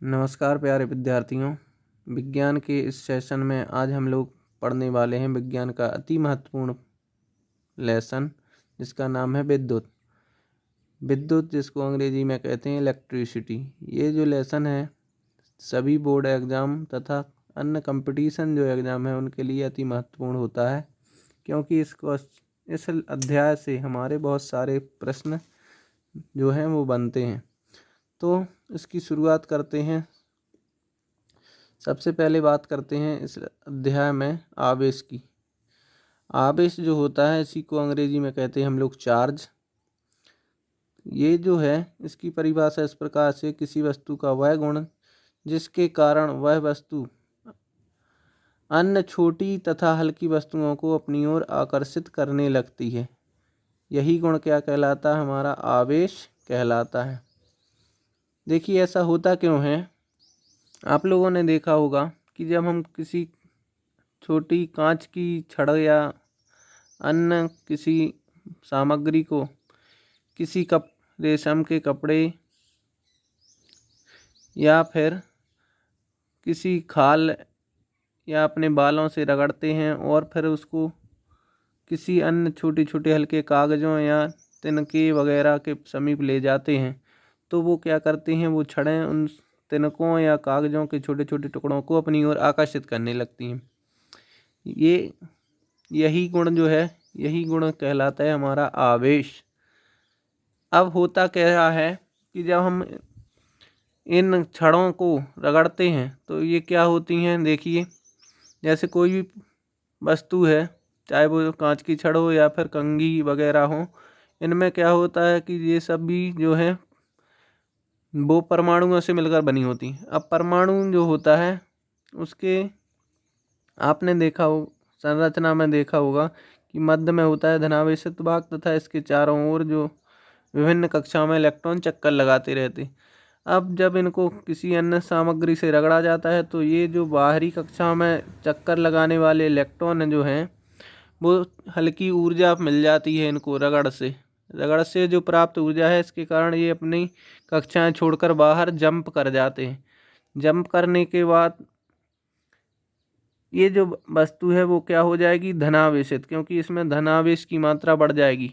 नमस्कार प्यारे विद्यार्थियों। विज्ञान के इस सेशन में आज हम लोग पढ़ने वाले हैं विज्ञान का अति महत्वपूर्ण लेसन, जिसका नाम है विद्युत। विद्युत जिसको अंग्रेजी में कहते हैं इलेक्ट्रिसिटी। ये जो लेसन है सभी बोर्ड एग्ज़ाम तथा अन्य कंपटीशन जो एग्ज़ाम है उनके लिए अति महत्वपूर्ण होता है, क्योंकि इस अध्याय से हमारे बहुत सारे प्रश्न जो हैं वो बनते हैं। तो इसकी शुरुआत करते हैं। सबसे पहले बात करते हैं इस अध्याय में आवेश की। आवेश जो होता है इसी को अंग्रेजी में कहते हैं हम लोग चार्ज। ये जो है इसकी परिभाषा इस प्रकार से, किसी वस्तु का वह गुण जिसके कारण वह वस्तु अन्य छोटी तथा हल्की वस्तुओं को अपनी ओर आकर्षित करने लगती है, यही गुण क्या कहलाता है? हमारा आवेश कहलाता है। देखिए ऐसा होता क्यों है। आप लोगों ने देखा होगा कि जब हम किसी छोटी कांच की छड़ या अन्य किसी सामग्री को किसी रेशम के कपड़े या फिर किसी खाल या अपने बालों से रगड़ते हैं और फिर उसको किसी अन्य छोटे छोटे हल्के कागज़ों या तिनके वगैरह के समीप ले जाते हैं, तो वो क्या करते हैं, वो छड़ें उन तिनकों या कागज़ों के छोटे छोटे टुकड़ों को अपनी ओर आकर्षित करने लगती हैं। यही गुण जो है, यही गुण कहलाता है हमारा आवेश। अब होता क्या है कि जब हम इन छड़ों को रगड़ते हैं तो ये क्या होती हैं, देखिए जैसे कोई भी वस्तु है, चाहे वो कांच की छड़ हो या फिर कंघी वगैरह हो, इनमें क्या होता है कि ये सब भी जो है वो परमाणुओं से मिलकर बनी होती हैं। अब परमाणु जो होता है उसके आपने देखा हो, संरचना में देखा होगा कि मध्य में होता है धनावेशित भाग तथा इसके चारों ओर जो विभिन्न कक्षाओं में इलेक्ट्रॉन चक्कर लगाते रहते। अब जब इनको किसी अन्य सामग्री से रगड़ा जाता है तो ये जो बाहरी कक्षा में चक्कर लगाने वाले इलेक्ट्रॉन जो हैं वो हल्की ऊर्जा मिल जाती है इनको रगड़ से जो प्राप्त ऊर्जा है, इसके कारण ये अपनी कक्षाएं छोड़कर बाहर जंप कर जाते हैं। जंप करने के बाद ये जो वस्तु है वो क्या हो जाएगी, धनावेशित, क्योंकि इसमें धनावेश की मात्रा बढ़ जाएगी।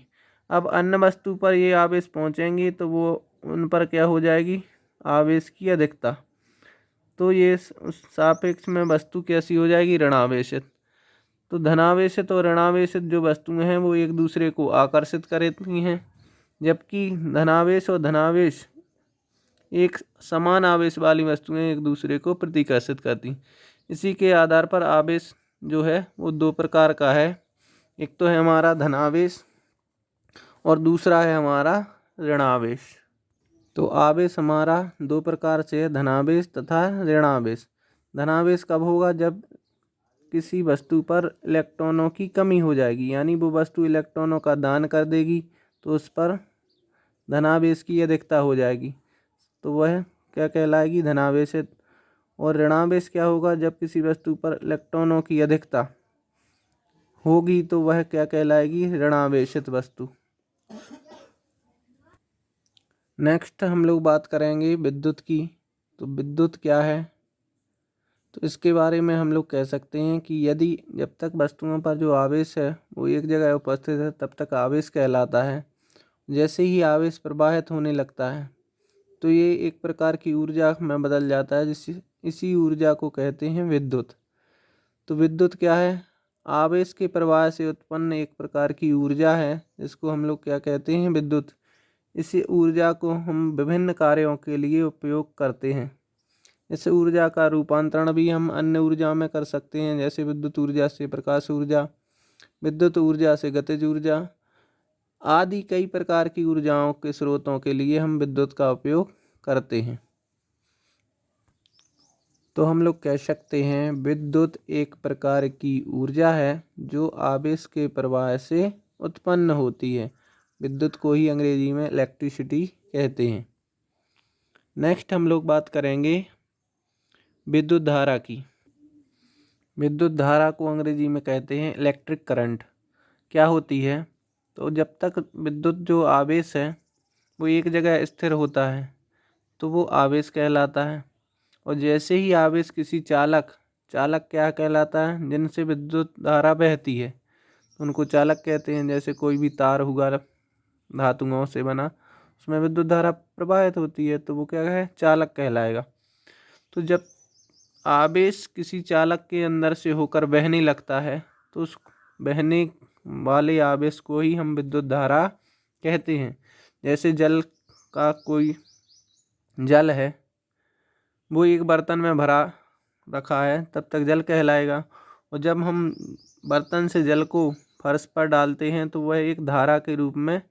अब अन्य वस्तु पर ये आवेश पहुंचेंगे तो वो उन पर क्या हो जाएगी, आवेश की अधिकता। तो ये उस सापेक्ष में वस्तु कैसी हो जाएगी, ऋणावेशित। तो धनावेशित और ऋणावेशित जो वस्तुएं हैं वो एक दूसरे को आकर्षित करती हैं, जबकि धनावेश और धनावेश एक समान आवेश वाली वस्तुएं एक दूसरे को प्रतिकर्षित करती। इसी के आधार पर आवेश जो है वो दो प्रकार का है। एक तो है हमारा धनावेश और दूसरा है हमारा ऋणावेश। तो आवेश हमारा दो प्रकार से है, धनावेश तथा ऋणावेश। धनावेश कब होगा, जब किसी वस्तु पर इलेक्ट्रॉनों की कमी हो जाएगी, यानी वो वस्तु इलेक्ट्रॉनों का दान कर देगी तो उस पर धनावेश की अधिकता हो जाएगी, तो वह क्या कहलाएगी, धनावेशित। और ऋणावेश क्या होगा, जब किसी वस्तु पर इलेक्ट्रॉनों की अधिकता होगी तो वह क्या कहलाएगी, ऋणावेशित वस्तु। नेक्स्ट हम लोग बात करेंगे विद्युत की। तो विद्युत क्या है, तो इसके बारे में हम लोग कह सकते हैं कि यदि जब तक वस्तुओं पर जो आवेश है वो एक जगह उपस्थित है तब तक आवेश कहलाता है। जैसे ही आवेश प्रवाहित होने लगता है तो ये एक प्रकार की ऊर्जा में बदल जाता है, इसी ऊर्जा को कहते हैं विद्युत। तो विद्युत क्या है, आवेश के प्रवाह से उत्पन्न एक प्रकार की ऊर्जा है, जिसको हम लोग क्या कहते हैं, विद्युत। इसी ऊर्जा को हम विभिन्न कार्यों के लिए उपयोग करते हैं। इस ऊर्जा का रूपांतरण भी हम अन्य ऊर्जा में कर सकते हैं, जैसे विद्युत ऊर्जा से प्रकाश ऊर्जा, विद्युत ऊर्जा से गतिज ऊर्जा आदि कई प्रकार की ऊर्जाओं के स्रोतों के लिए हम विद्युत का उपयोग करते हैं। तो हम लोग कह सकते हैं विद्युत एक प्रकार की ऊर्जा है जो आवेश के प्रवाह से उत्पन्न होती है। विद्युत को ही अंग्रेजी में इलेक्ट्रिसिटी कहते हैं। नेक्स्ट हम लोग बात करेंगे विद्युत धारा की। विद्युत धारा को अंग्रेजी में कहते हैं इलेक्ट्रिक करंट। क्या होती है, तो जब तक विद्युत जो आवेश है वो एक जगह स्थिर होता है तो वो आवेश कहलाता है। और जैसे ही आवेश किसी चालक क्या कहलाता है, जिनसे विद्युत धारा बहती है तो उनको चालक कहते हैं। जैसे कोई भी तार हुआ धातुओं से बना, उसमें विद्युत धारा प्रवाहित होती है तो वो क्या है, चालक कहलाएगा। तो जब आवेश किसी चालक के अंदर से होकर बहने लगता है तो उस बहने वाले आवेश को ही हम विद्युत धारा कहते हैं। जैसे कोई जल है, वो एक बर्तन में भरा रखा है, तब तक जल कहलाएगा। और जब हम बर्तन से जल को फर्श पर डालते हैं तो वह एक धारा के रूप में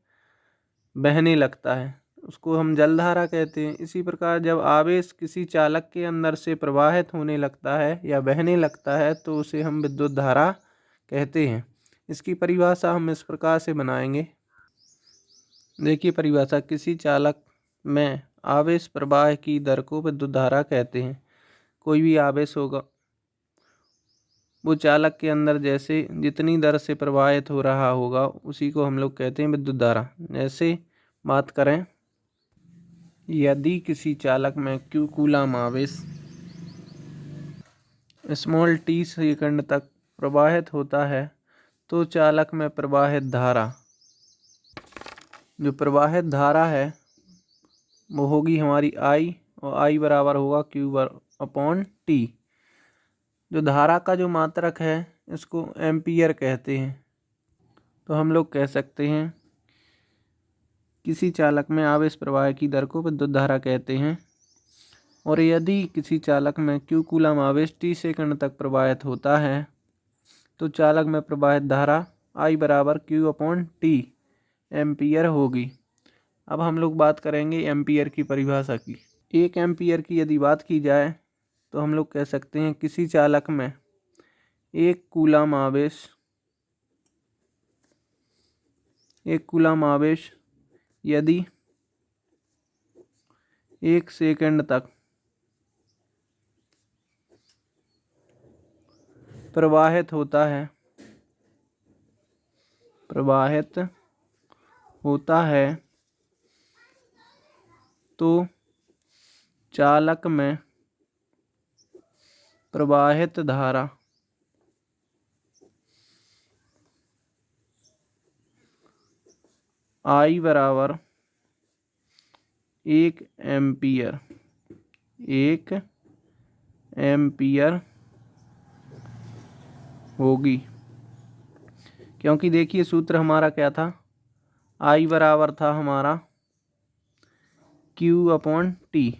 बहने लगता है, उसको हम जलधारा कहते हैं। इसी प्रकार जब आवेश किसी चालक के अंदर से प्रवाहित होने लगता है या बहने लगता है तो उसे हम विद्युत धारा कहते हैं। इसकी परिभाषा हम इस प्रकार से बनाएंगे। देखिए परिभाषा, किसी चालक में आवेश प्रवाह की दर को विद्युत धारा कहते हैं। कोई भी आवेश होगा वो चालक के अंदर जैसे जितनी दर से प्रवाहित हो रहा होगा उसी को हम लोग कहते हैं विद्युत धारा। जैसे बात करें, यदि किसी चालक में Q कूलम आवेश t सेकंड तक प्रवाहित होता है तो चालक में प्रवाहित धारा, जो प्रवाहित धारा है वो होगी हमारी I, और I बराबर होगा Q/T। जो धारा का जो मात्रक है इसको एम्पियर कहते हैं। तो हम लोग कह सकते हैं किसी चालक में आवेश प्रवाह की दर को विद्युत धारा कहते हैं। और यदि किसी चालक में Q कूलम आवेश t सेकंड तक प्रवाहित होता है तो चालक में प्रवाहित धारा I बराबर Q/T एम्पियर होगी। अब हम लोग बात करेंगे एम्पियर की परिभाषा की। एक एम्पियर की यदि बात की जाए तो हम लोग कह सकते हैं किसी चालक में एक कूलम आवेश यदि 1 सेकंड तक प्रवाहित होता है तो चालक में प्रवाहित धारा I बराबर 1 एम्पियर होगी। क्योंकि देखिए सूत्र हमारा क्या था, I बराबर था हमारा Q/T।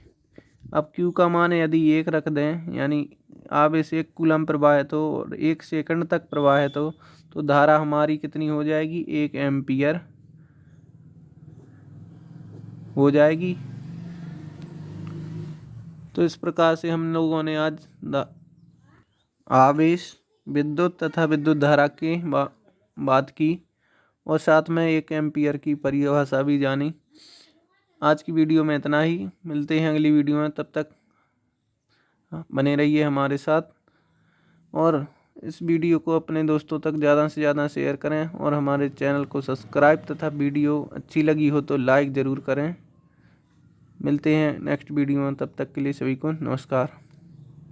अब Q का मान यदि 1 रख दें, यानी आवेश 1 कूलम प्रवाहित हो और 1 सेकंड तक प्रवाहित हो तो धारा हमारी कितनी हो जाएगी, 1 एम्पियर हो जाएगी। तो इस प्रकार से हम लोगों ने आज आवेश, विद्युत तथा विद्युत धारा की बात की और साथ में 1 एम्पियर की परिभाषा भी जानी। आज की वीडियो में इतना ही, मिलते हैं अगली वीडियो में। तब तक बने रहिए हमारे साथ और इस वीडियो को अपने दोस्तों तक ज़्यादा से ज़्यादा शेयर करें और हमारे चैनल को सब्सक्राइब तथा वीडियो अच्छी लगी हो तो लाइक ज़रूर करें। मिलते हैं नेक्स्ट वीडियो में, तब तक के लिए सभी को नमस्कार।